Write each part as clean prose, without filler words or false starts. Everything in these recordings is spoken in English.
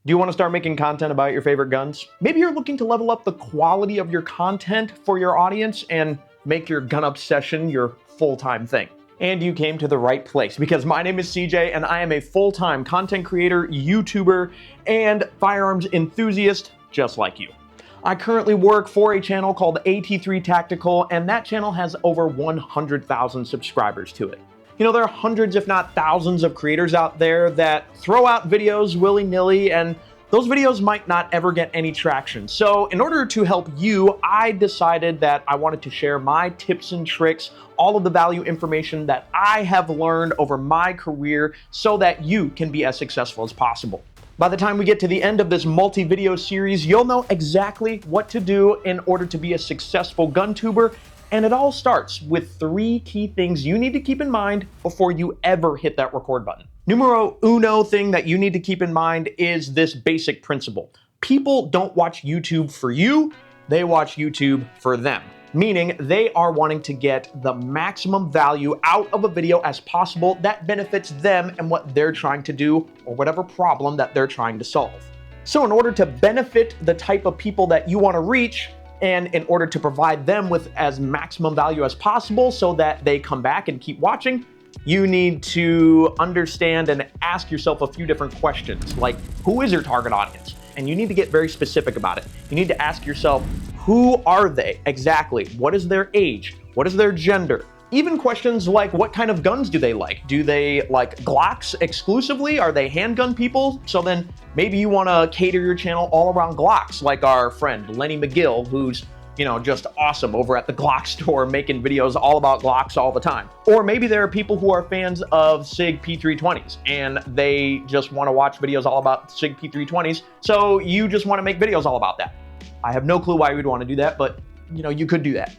Do you want to start making content about your favorite guns? Maybe you're looking to level up the quality of your content for your audience and make your gun obsession your full-time thing. And you came to the right place, because my name is CJ and I am a full-time content creator, YouTuber, and firearms enthusiast just like you. I currently work for a channel called AT3 Tactical, and that channel has over 100,000 subscribers to it. You know, there are hundreds, if not thousands, of creators out there that throw out videos willy-nilly, and those videos might not ever get any traction. So in order to help you, I decided that I wanted to share my tips and tricks, all of the value information that I have learned over my career so that you can be as successful as possible. By the time we get to the end of this multi-video series, you'll know exactly what to do in order to be a successful gun tuber. And it all starts with 3 key things you need to keep in mind before you ever hit that record button. Numero uno thing that you need to keep in mind is this basic principle. People don't watch YouTube for you, they watch YouTube for them. Meaning they are wanting to get the maximum value out of a video as possible that benefits them and what they're trying to do or whatever problem that they're trying to solve. So in order to benefit the type of people that you want to reach, and in order to provide them with as maximum value as possible so that they come back and keep watching, you need to understand and ask yourself a few different questions, like who is your target audience? And you need to get very specific about it. You need to ask yourself, who are they exactly? What is their age? What is their gender? Even questions like, what kind of guns do they like? Do they like Glocks exclusively? Are they handgun people? So then maybe you want to cater your channel all around Glocks, like our friend Lenny McGill, who's, you know, just awesome over at the Glock store making videos all about Glocks all the time. Or maybe there are people who are fans of SIG P320s and they just want to watch videos all about SIG P320s. So you just want to make videos all about that. I have no clue why you would want to do that, but you know, you could do that.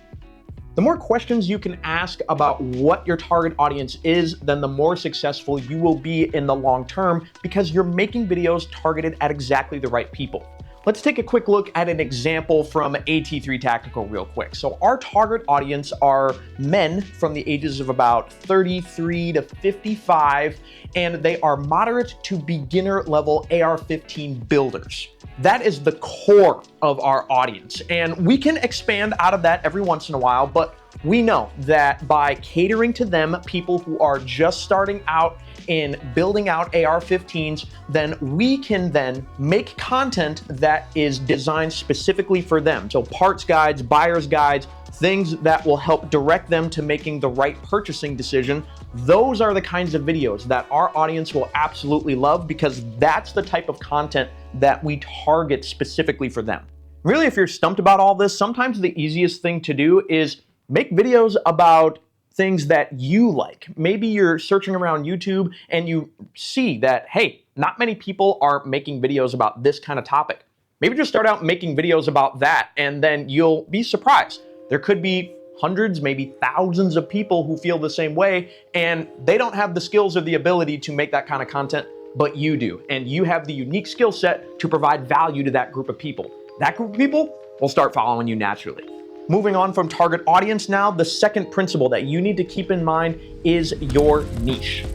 The more questions you can ask about what your target audience is, then the more successful you will be in the long term, because you're making videos targeted at exactly the right people. Let's take a quick look at an example from AT3 Tactical real quick. So our target audience are men from the ages of about 33 to 55, and they are moderate to beginner level AR-15 builders. That is the core of our audience, and we can expand out of that every once in a while, but we know that by catering to them, people who are just starting out in building out AR-15s, then we can then make content that is designed specifically for them. So parts guides, buyer's guides, things that will help direct them to making the right purchasing decision. Those are the kinds of videos that our audience will absolutely love, because that's the type of content that we target specifically for them. Really, if you're stumped about all this, sometimes the easiest thing to do is make videos about things that you like. Maybe you're searching around YouTube and you see that, hey, not many people are making videos about this kind of topic. Maybe just start out making videos about that, and then you'll be surprised. There could be hundreds, maybe thousands of people who feel the same way, and they don't have the skills or the ability to make that kind of content, but you do. And you have the unique skill set to provide value to that group of people. That group of people will start following you naturally. Moving on from target audience now, the second principle that you need to keep in mind is your niche.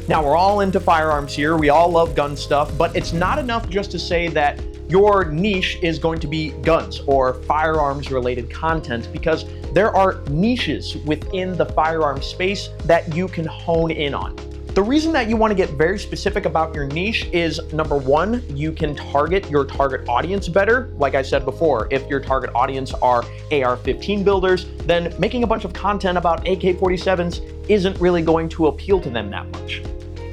Now, we're all into firearms here. We all love gun stuff, but it's not enough just to say that your niche is going to be guns or firearms related content, because there are niches within the firearm space that you can hone in on. The reason that you want to get very specific about your niche is, number one, you can target your target audience better. Like I said before, if your target audience are AR-15 builders, then making a bunch of content about AK-47s isn't really going to appeal to them that much.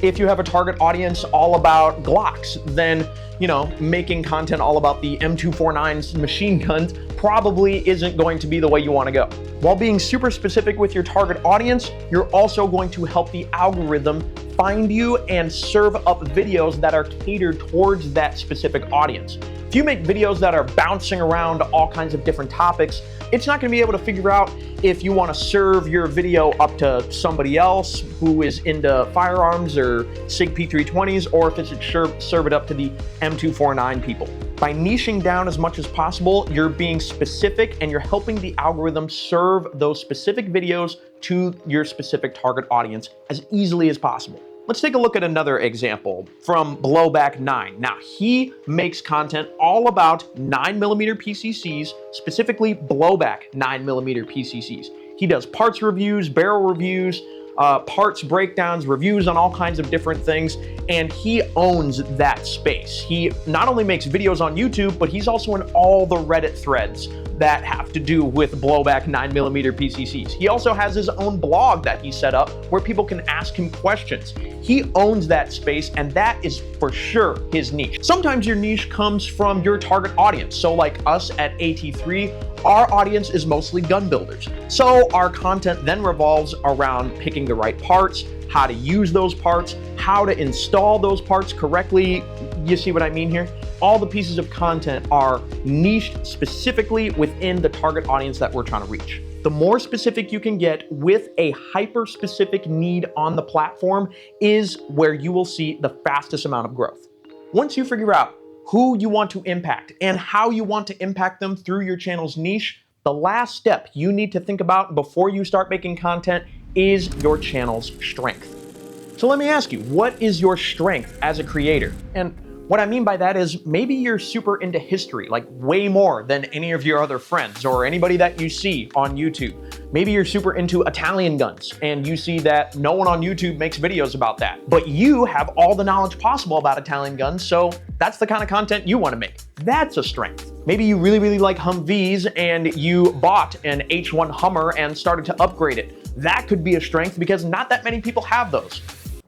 If you have a target audience all about Glocks, then, you know, making content all about the M249's machine guns probably isn't going to be the way you want to go. While being super specific with your target audience, you're also going to help the algorithm find you and serve up videos that are catered towards that specific audience. If you make videos that are bouncing around all kinds of different topics, it's not going to be able to figure out if you want to serve your video up to somebody else who is into firearms or SIG P320s, or if it should serve it up to the M249 people. By niching down as much as possible, you're being specific and you're helping the algorithm serve those specific videos to your specific target audience as easily as possible. Let's take a look at another example from Blowback9. Now, he makes content all about 9mm PCCs, specifically Blowback 9mm PCCs. He does parts reviews, barrel reviews, parts breakdowns, reviews on all kinds of different things, and he owns that space. He not only makes videos on YouTube, but he's also in all the Reddit threads that have to do with Blowback 9mm PCCs. He also has his own blog that he set up where people can ask him questions. He owns that space, and that is for sure his niche. Sometimes your niche comes from your target audience. So like us at AT3, our audience is mostly gun builders. So our content then revolves around picking the right parts, how to use those parts, how to install those parts correctly. You see what I mean here? All the pieces of content are niched specifically within the target audience that we're trying to reach. The more specific you can get with a hyper-specific need on the platform is where you will see the fastest amount of growth. Once you figure out who you want to impact and how you want to impact them through your channel's niche, the last step you need to think about before you start making content is your channel's strength. So let me ask you, what is your strength as a creator? And what I mean by that is maybe you're super into history, like way more than any of your other friends or anybody that you see on YouTube. Maybe you're super into Italian guns and you see that no one on YouTube makes videos about that, but you have all the knowledge possible about Italian guns, so that's the kind of content you want to make. That's a strength. Maybe you really like Humvees and you bought an H1 Hummer and started to upgrade it. That could be a strength because not that many people have those.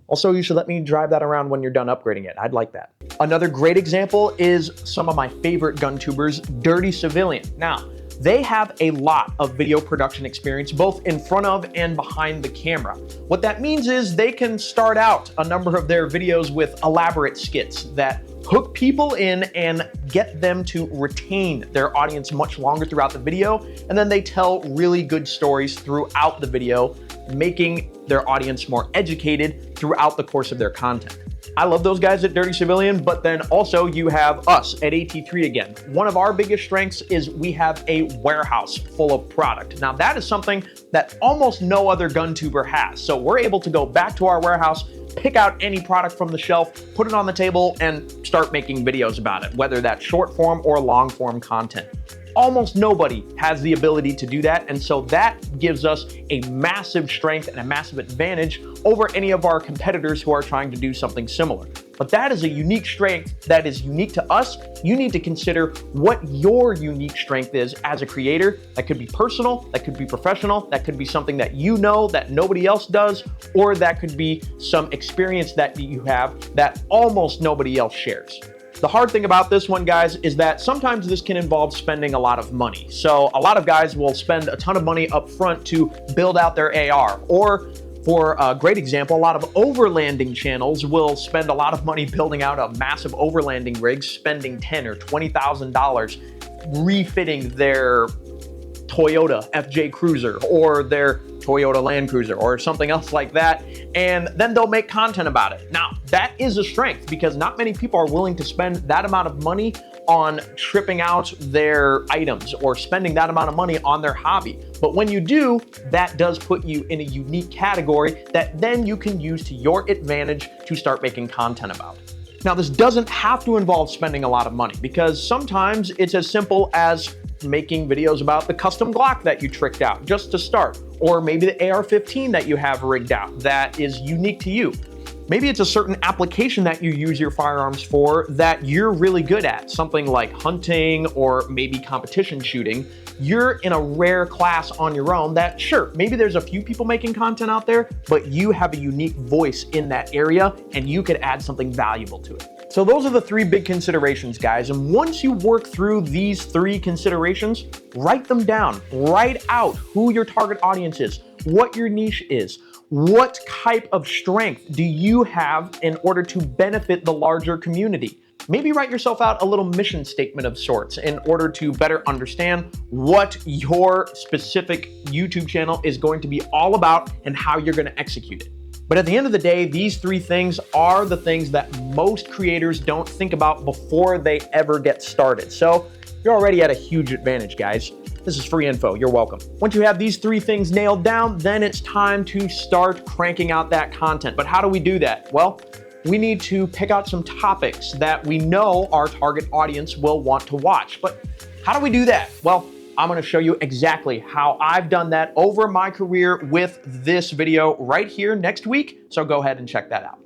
Also, you should let me drive that around when you're done upgrading it. I'd like that. Another great example is some of my favorite gun tubers, Dirty Civilian. Now, they have a lot of video production experience, both in front of and behind the camera. What that means is they can start out a number of their videos with elaborate skits that hook people in and get them to retain their audience much longer throughout the video, and then they tell really good stories throughout the video, making their audience more educated throughout the course of their content. I love those guys at Dirty Civilian, but then also you have us at AT3 again. One of our biggest strengths is we have a warehouse full of product. Now that is something that almost no other gun tuber has. So we're able to go back to our warehouse, pick out any product from the shelf, put it on the table, and start making videos about it, whether that's short form or long form content. Almost nobody has the ability to do that, and so that gives us a massive strength and a massive advantage over any of our competitors who are trying to do something similar. But that is a unique strength that is unique to us. You need to consider what your unique strength is as a creator. That could be personal, that could be professional, that could be something that you know that nobody else does, or that could be some experience that you have that almost nobody else shares. The hard thing about this one, guys, is that sometimes this can involve spending a lot of money. So a lot of guys will spend a ton of money up front to build out their AR, or for a great example, a lot of overlanding channels will spend a lot of money building out a massive overlanding rig, spending $10,000 or $20,000 refitting their Toyota FJ Cruiser or their Toyota Land Cruiser or something else like that, and then they'll make content about it. Now, that is a strength because not many people are willing to spend that amount of money on tripping out their items or spending that amount of money on their hobby. But when you do, that does put you in a unique category that then you can use to your advantage to start making content about. Now, this doesn't have to involve spending a lot of money because sometimes it's as simple as making videos about the custom Glock that you tricked out just to start, or maybe the AR-15 that you have rigged out that is unique to you. Maybe it's a certain application that you use your firearms for that you're really good at, something like hunting or maybe competition shooting. You're in a rare class on your own that, sure, maybe there's a few people making content out there, but you have a unique voice in that area and you could add something valuable to it. So those are the three big considerations, guys. And once you work through these three considerations, write them down. Write out who your target audience is, what your niche is, what type of strength do you have in order to benefit the larger community. Maybe write yourself out a little mission statement of sorts in order to better understand what your specific YouTube channel is going to be all about and how you're going to execute it. But at the end of the day, these three things are the things that most creators don't think about before they ever get started. So you're already at a huge advantage, guys. This is free info. You're welcome. Once you have these 3 things nailed down, then it's time to start cranking out that content. But how do we do that? Well, we need to pick out some topics that we know our target audience will want to watch. But how do we do that? Well, I'm going to show you exactly how I've done that over my career with this video right here next week. So go ahead and check that out.